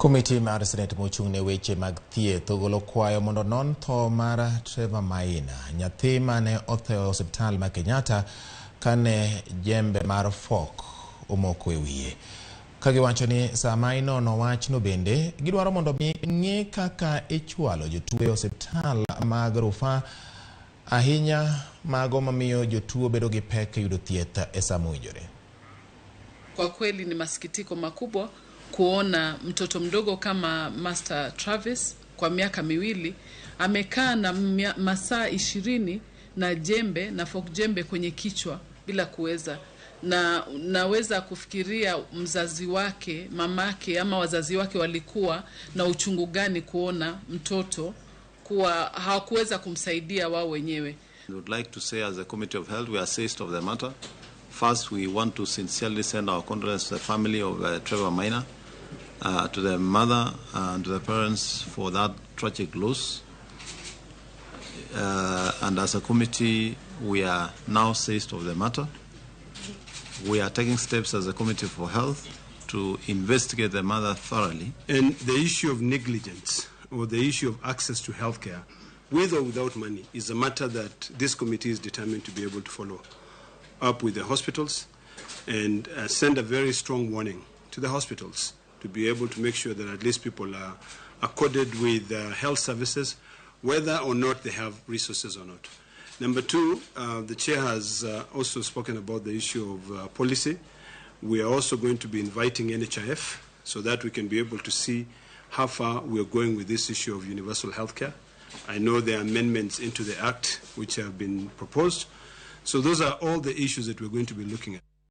Kamiti mar senet mochungne weche mag thieth ogolo kwayo mondo non tho mar Trevor Maina, nyathi mane otho e osiptal ma Kenyatta kane jembe mar fork omoko e wiye. Kagiwacho ni sama inono wachno bende gidwaro mondo ng'e kaka ichwalo jotuo e osiptal mag rufaa, ahinya mago mamiyo jotuo bedo gi pek yudo thieth e saa mowinjore. Kwa kweli ni masikitiko makubwa kuona mtoto mdogo kama Master Travis kwa miaka miwili amekaa na masaa 20 na jembe na fork jembe kwenye kichwa bila kuweza, na naweza kufikiria mzazi wake, mamake ama wazazi wake walikuwa na uchungu gani kuona mtoto kuwa hawakuweza kumsaidia wao wenyewe. We would like to say as a Committee of Health, we are seized of the matter. First, we want to sincerely send our condolences to the family of Trevor Maina, to the mother and to the parents for that tragic loss. And as a committee, we are now seized of the matter. We are taking steps as a Committee for Health to investigate the matter thoroughly. And the issue of negligence or the issue of access to healthcare, with or without money, is a matter that this committee is determined to be able to follow up with the hospitals and send a very strong warning to the hospitals to be able to make sure that at least people are accorded with health services, whether or not they have resources or not. Number two, the chair has also spoken about the issue of policy. We are also going to be inviting NHIF so that we can be able to see how far we are going with this issue of universal health care. I know there are amendments into the Act which have been proposed. So those are all the issues that we're going to be looking at.